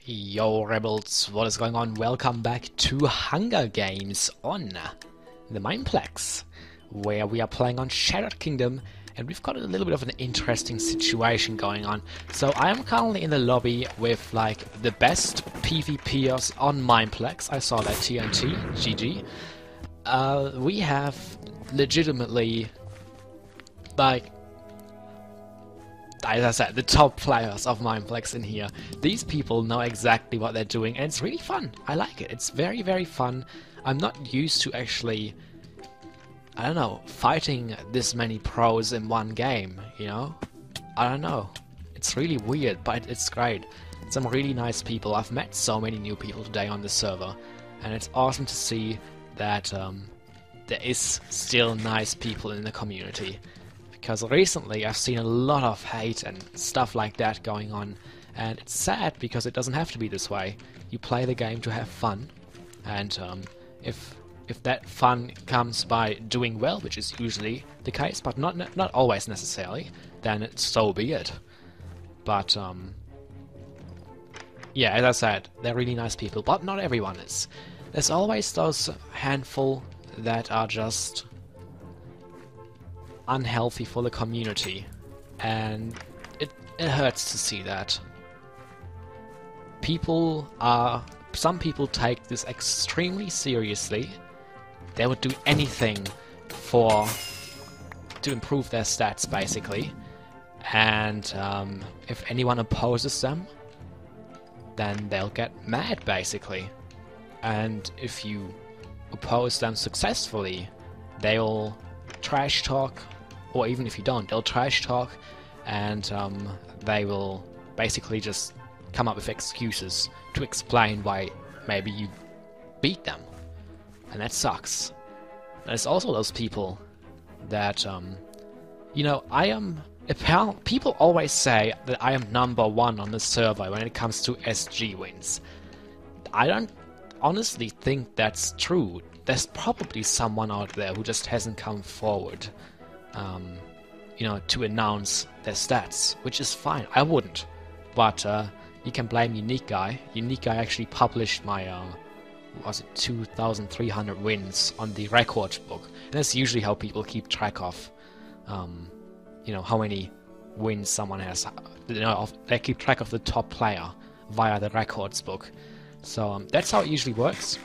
Yo rebels, what is going on? Welcome back to Hunger Games on the Mineplex, where we are playing on Shattered Kingdom, and we've got a little bit of an interesting situation going on. So I am currently in the lobby with like the best PvPers on Mineplex. I saw that TNT, GG. We have legitimately like, as I said, the top players of Mineplex in here. These people know exactly what they're doing, and it's really fun. I like it. It's very, very fun. I'm not used to actually, I don't know, fighting this many pros in one game, you know? I don't know. It's really weird, but it's great. Some really nice people. I've met so many new people today on the server, and it's awesome to see that there is still nice people in the community. Because recently I've seen a lot of hate and stuff like that going on, and it's sad because it doesn't have to be this way. You play the game to have fun, and if that fun comes by doing well, which is usually the case, but not always necessarily, then so be it. But yeah, as I said, they're really nice people, but not everyone is. There's always those handful that are just unhealthy for the community, and it hurts to see that. Some people take this extremely seriously. They would do anything to improve their stats, basically, and if anyone opposes them, then they'll get mad, basically. And if you oppose them successfully, they'll trash talk, or even if you don't, they'll trash talk, and they will basically just come up with excuses to explain why maybe you beat them, and that sucks. There's also those people that, you know, people always say that I am #1 on the server when it comes to SG wins. I don't honestly think that's true. There's probably someone out there who just hasn't come forward, you know, to announce their stats, which is fine. I wouldn't, but you can blame Unique Guy. Unique Guy actually published my, was it 2,300 wins on the records book, and that's usually how people keep track of, you know, how many wins someone has. You know, they keep track of the top player via the records book. So that's how it usually works.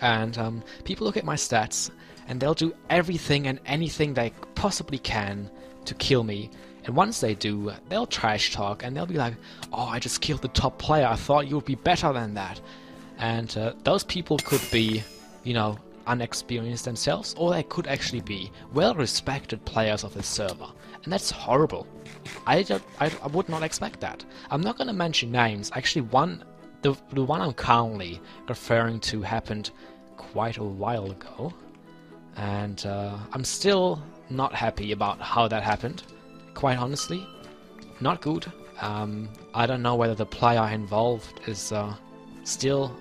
And people look at my stats, and they'll do everything and anything they possibly can to kill me. And once they do, they'll trash talk, and they'll be like, "Oh, I just killed the top player. I thought you would be better than that." And those people could be, you know, unexperienced themselves, or they could actually be well-respected players of the server. And that's horrible. I would not expect that. I'm not going to mention names. Actually, the one I'm currently referring to happened quite a while ago, and I'm still not happy about how that happened, quite honestly. Not good. I don't know whether the player involved is still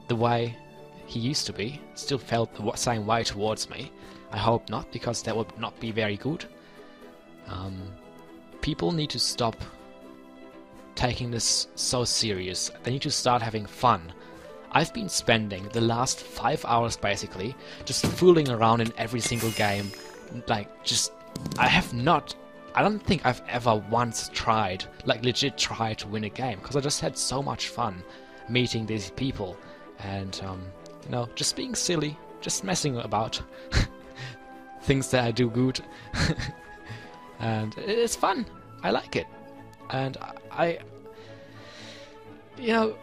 the way he used to be, still felt the same way towards me. I hope not, because that would not be very good. People need to stop taking this so serious. They need to start having fun. I've been spending the last 5 hours basically just fooling around in every single game. Like, I don't think I've ever once tried, like legit tried to win a game, because I just had so much fun meeting these people and, you know, just being silly, just messing about. Things that I do good. And it's fun. I like it. And you know,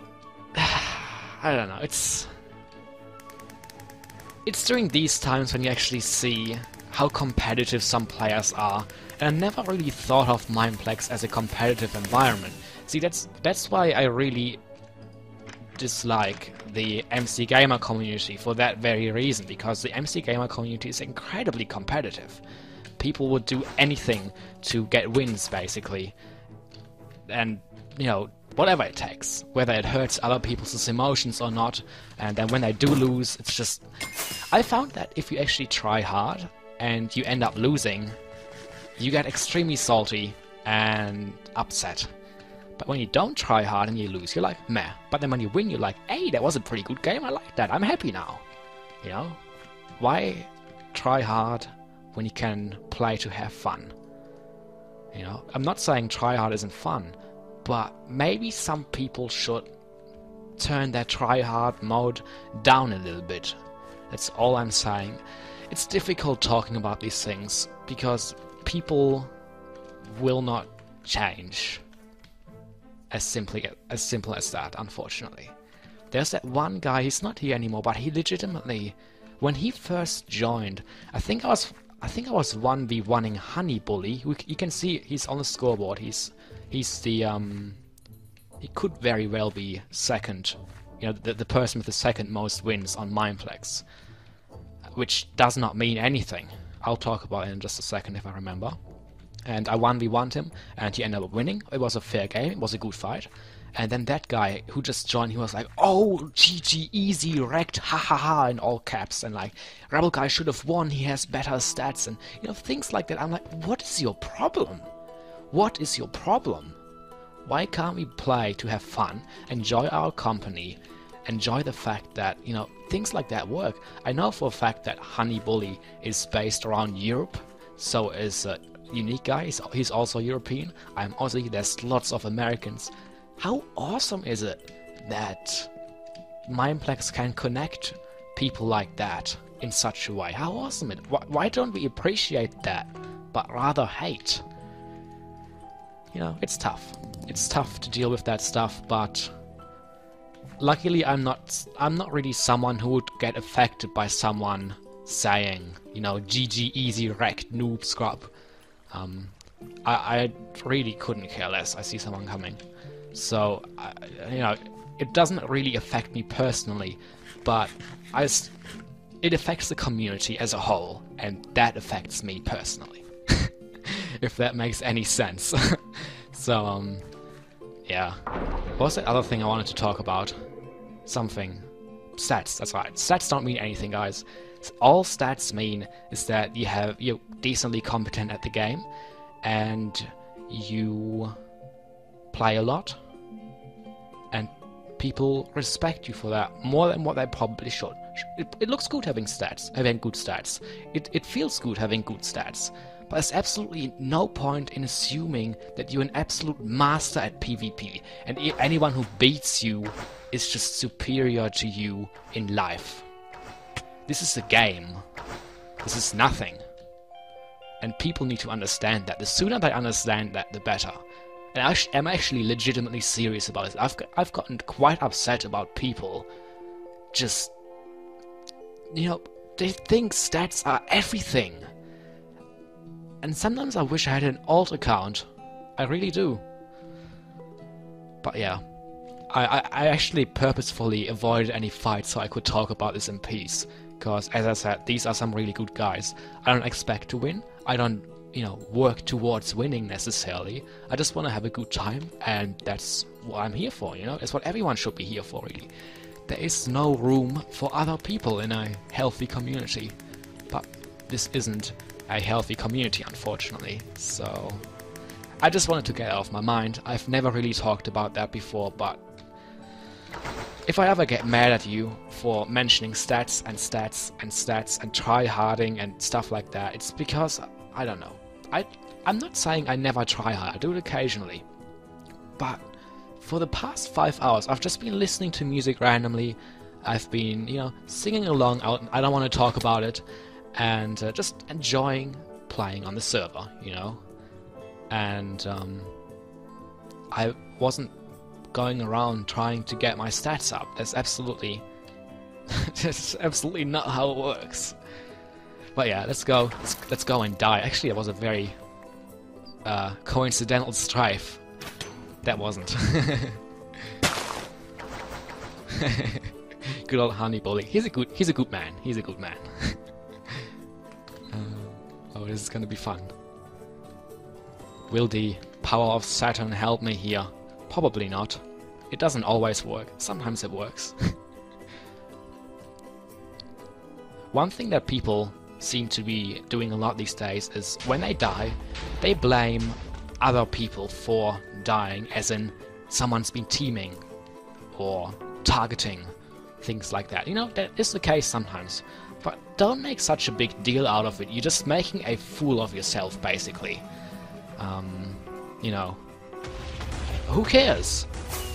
I don't know, it's during these times when you actually see how competitive some players are, and I never really thought of Mineplex as a competitive environment. See, that's why I really dislike the MC Gamer community, for that very reason, because the MC Gamer community is incredibly competitive. People would do anything to get wins, basically, and, you know, whatever it takes, whether it hurts other people's emotions or not. And then when they do lose, it's just, I found that if you actually try hard and you end up losing, you get extremely salty and upset. But when you don't try hard and you lose, you're like, meh. But then when you win, you're like, hey, that was a pretty good game, I like that, I'm happy now. You know? Why try hard when you can play to have fun? You know? I'm not saying try hard isn't fun, but maybe some people should turn their try hard mode down a little bit. That's all I'm saying. It's difficult talking about these things because people will not change as simple as that, unfortunately. There's that one guy, he's not here anymore, but he legitimately, when he first joined, I think I was 1v1ing Honey Bully. You can see he's on the scoreboard. He's the he could very well be second, you know, the person with the second most wins on Mineplex, which does not mean anything. I'll talk about it in just a second if I remember. And I 1v1'd him, and he ended up winning. It was a fair game, it was a good fight. And then that guy who just joined, he was like, oh, GG, EZ REKT, hahaha, in all caps, and like, Rebel guy should have won, he has better stats, and you know, things like that. I'm like, what is your problem? What is your problem? Why can't we play to have fun, enjoy our company, enjoy the fact that, you know, things like that work? I know for a fact that Honey Bully is based around Europe, so is Unique guy, he's also European. I'm Aussie, there's lots of Americans. How awesome is it that Mineplex can connect people like that in such a way? How awesome it is. Why don't we appreciate that, but rather hate? You know, it's tough. It's tough to deal with that stuff, but luckily I'm not really someone who would get affected by someone saying, you know, GG EZ REKT noob scrub. I really couldn't care less. I see someone coming. So, you know, it doesn't really affect me personally, but it affects the community as a whole, and that affects me personally. If that makes any sense. So, yeah. What was that other thing I wanted to talk about? Something. Stats, that's right. Stats don't mean anything, guys. All stats mean is that you're decently competent at the game, and you play a lot, and people respect you for that more than what they probably should. It looks good having good stats. It feels good having good stats. But there's absolutely no point in assuming that you're an absolute master at PvP, and anyone who beats you is just superior to you in life. This is a game. This is nothing. And people need to understand that. The sooner they understand that, the better. And I'm actually legitimately serious about it. I've gotten quite upset about people just, you know, they think stats are everything. And sometimes I wish I had an alt account. I really do. But yeah. I actually purposefully avoided any fights so I could talk about this in peace. Because, as I said, these are some really good guys. I don't expect to win. I don't, you know, work towards winning necessarily. I just want to have a good time, and that's what I'm here for, you know? It's what everyone should be here for, really. There is no room for other people in a healthy community. But this isn't a healthy community, unfortunately. So, I just wanted to get it off my mind. I've never really talked about that before, but if I ever get mad at you for mentioning stats and stats and stats and try-harding and stuff like that, it's because, I don't know. I'm not saying I never try hard, I do it occasionally. But for the past 5 hours, I've just been listening to music randomly. I've been, you know, singing along, I don't want to talk about it, and just enjoying playing on the server, you know. And I wasn't going around trying to get my stats up. That's absolutely not how it works. But yeah, let's go and die. Actually, it was a very coincidental strife. That wasn't. Good old Honey Bully. He's a good man. He's a good man. Oh, this is gonna be fun. Will the power of Saturn help me here? Probably not. It doesn't always work. Sometimes it works. One thing that people seem to be doing a lot these days is when they die, they blame other people for dying, as in someone's been teaming or targeting, things like that. You know, that is the case sometimes. But don't make such a big deal out of it. You're just making a fool of yourself, basically. You know, who cares?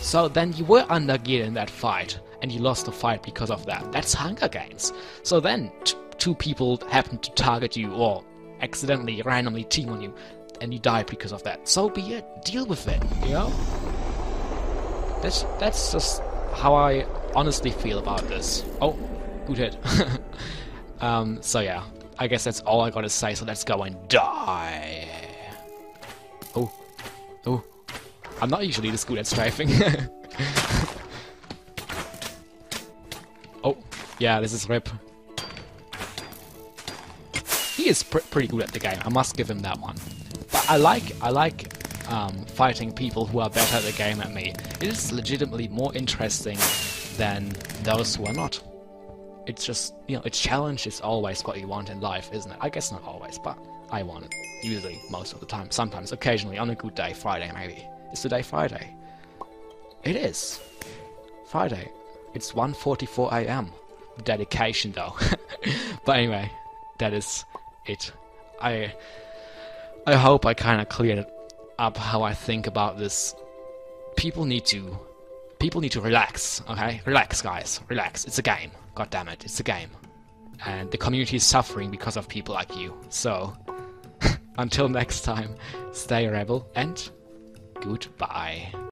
So then you were under gear in that fight, and you lost the fight because of that. That's Hunger Games. So then two people happen to target you or accidentally, randomly team on you, and you die because of that. So be it. Deal with it, you know? That's just how I honestly feel about this. Oh, good hit. So yeah, I guess that's all I gotta say, so let's go and die. Oh, I'm not usually this good at strafing. Oh, yeah, this is Rip. He is pretty good at the game, I must give him that one. But I like fighting people who are better at the game than me. It is legitimately more interesting than those who are not. It's just, you know, a challenge is always what you want in life, isn't it? I guess not always, but I want it. Usually, most of the time. Sometimes, occasionally, on a good day, Friday maybe. Is today Friday? It is. Friday. It's 1:44 AM. Dedication though. But anyway, that is it. I hope I kind of cleared up how I think about this. People need to relax, okay? Relax, guys. Relax. It's a game. God damn it. It's a game. And the community is suffering because of people like you. So, until next time, stay rebel and goodbye.